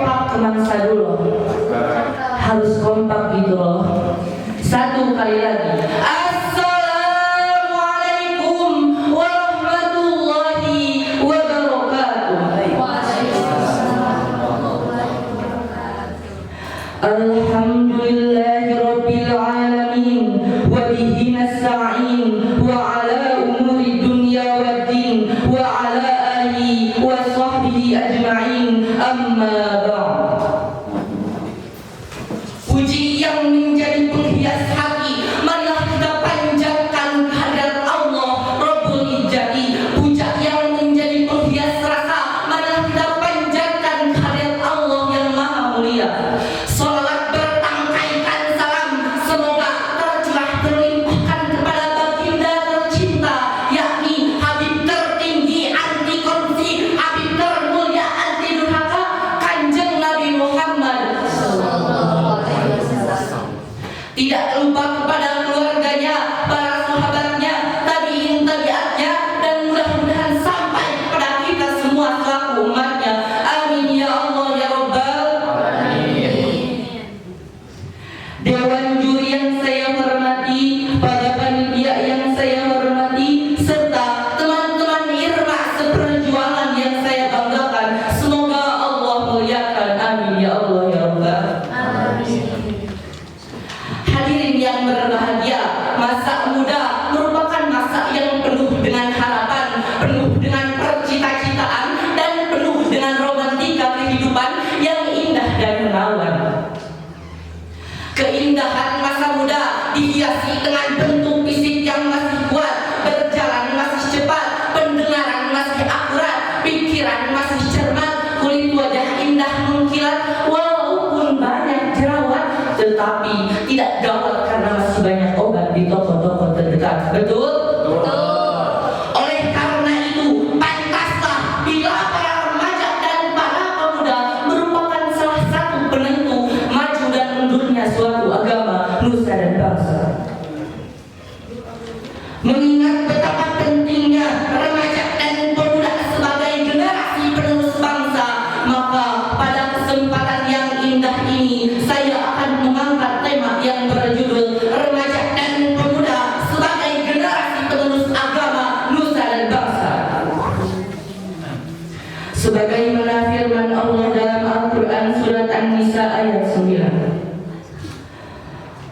kompak kemangsa dulu. Harus kompak gitu loh. Satu kali lagi. Assalamualaikum warahmatullahi wabarakatuh. Alhamdulillahi rabbil alamin wa bihi nasta'in wa ala umuri dunya waddin wa ala alihi wa sahbihi ajma'in, amma ba'd. Puji yang menjadi penghias hati, marilah kita panjatkan kehadirat Allah Rabbul Izzati. Puja yang menjadi penghias rasa, marilah kita panjatkan kehadirat Allah yang maha mulia. Salawat bertangkaikan salam semoga tercurah terlimpahkan kepada baginda tercinta, yakni Habib tertinggi anti korupsi, Habib termulia anti durhaka, Kanjeng Nabi Muhammad. Tidak lupa kepada keluarganya, para sahabatnya, tabi'in tabi'atnya, dan mudah-mudahan sampai kepada kita semua selaku umatnya. Amin ya Allah ya Rabbal alamin. Dewan juri yang saya hormati, para panitia yang saya hormati, serta teman-teman Irma seperjuangan yang saya banggakan, semoga Allah muliakan. Amin ya Allah ya Rabbal alamin. Hadirin yang berbahagia, masa muda merupakan masa yang penuh dengan harapan, penuh dengan percita-citaan, dan penuh dengan romantika kehidupan yang indah dan menawan. Keindahan masa muda dihiasi dengan bentuk fisik yang masih kuat, berjalan masih cepat, pendengaran masih akurat, pikiran masih cermat, kulit wajah indah mengkilat, walaupun banyak jerawat, tetapi tidak gawat karena masih banyak obat di toko-toko terdekat. Betul? Betul. Oleh karena itu, pantaslah bila para remaja dan para pemuda merupakan salah satu penentu maju dan mundurnya suatu agama, nusa dan bangsa. Mengingat betapa pentingnya remaja dan pemuda sebagai generasi penerus bangsa, maka pada kesempatan yang indah ini saya akan mengangkat tema yang berjudul Remaja dan Pemuda sebagai generasi penerus agama, nusa dan bangsa. Sebagaimana firman Allah dalam Al-Quran surat An-Nisa ayat 9.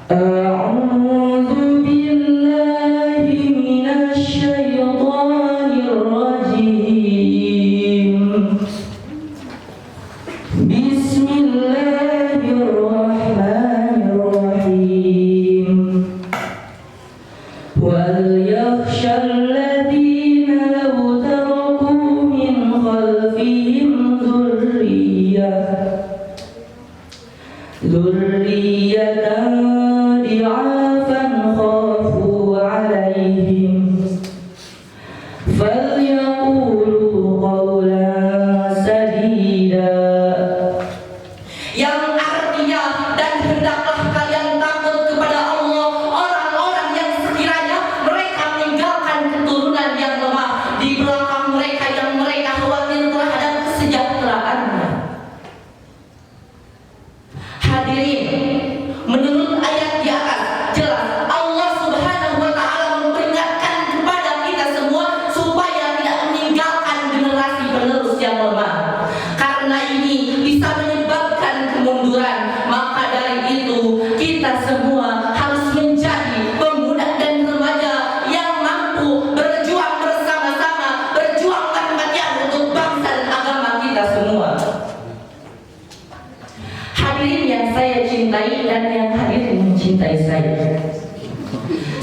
A'udzu billahi minasy syaithanir rajim. Bismillahirrahmanirrahim. Wal yakhshal ladzina law taraku min khalfihim dzurriyyatan di'afan khafu 'alaihim falyaqulu qawlan sadida. Yang artinya, dan hendaklah kalian takut kepada Allah orang-orang yang sekiranya mereka meninggalkan keturunan yang lemah di belakang mereka yang mereka khawatir terhadap kesejahteraannya. Hadirin, menurut ayat di atas jelas Allah Subhanahu wa taala memperingatkan kepada kita semua supaya tidak meninggalkan generasi penerus yang lemah. Karena ini bisa menyebabkan kemunduran, maka dari itu kita semua harus menjadi pemuda dan remaja yang mampu berjuang bersama-sama, berjuang mati-matian untuk bangsa dan agama kita semua. Hadirin yang saya cintai dan yang hadirin mencintai saya,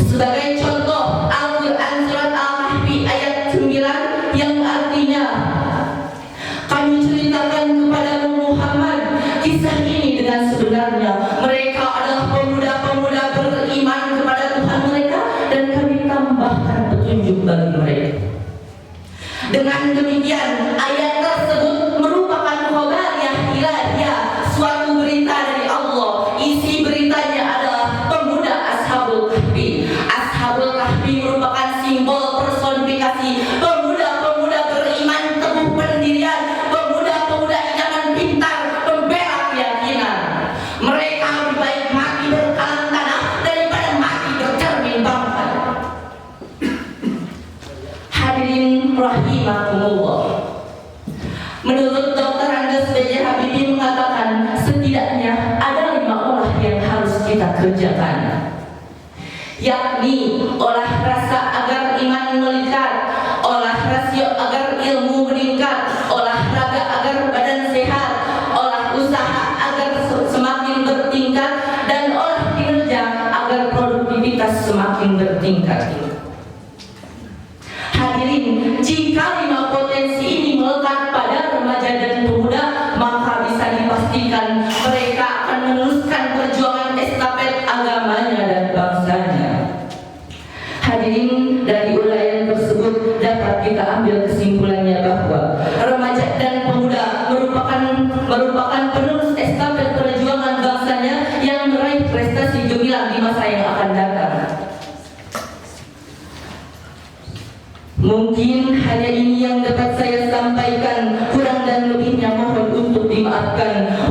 sebagai contoh Al-Quran surat Al-Kahfi ayat 9 yang artinya, kami ceritakan kepada Muhammad kisah ini dengan sebenarnya. Mereka adalah pemuda-pemuda beriman kepada Tuhan mereka, dan kami tambahkan petunjuk bagi mereka. Dengan demikian, ayat tersebut merupakan khobariyah ilahiyah, suatu berita dari Allah. Isi beritanya adalah pemuda Ashabul Kahfi. Ashabul Kahfi merupakan simbol personifikasi pemuda-pemuda beriman, teguh pendirian, pemuda-pemuda idaman pintar, kerjakan, yakni olah rasa agar iman melikat, olah rasio agar ilmu meningkat, olahraga agar badan sehat, olah usaha agar semakin bertingkat, dan olah kinerja agar produktivitas semakin bertingkat. Hadirin, jika 5 potensi ini melekat pada remaja dan pemuda, maka bisa dipastikan mereka akan meneruskan perjuangan estafet agamanya dan bangsanya. Hadirin, dari uraian tersebut dapat kita ambil kesimpulannya bahwa remaja dan pemuda merupakan penerus estafet perjuangan bangsanya yang meraih prestasi gemilang di masa yang akan datang. Mungkin hanya ini yang dapat saya sampaikan, kurang dan lebihnya mohon untuk dimaafkan.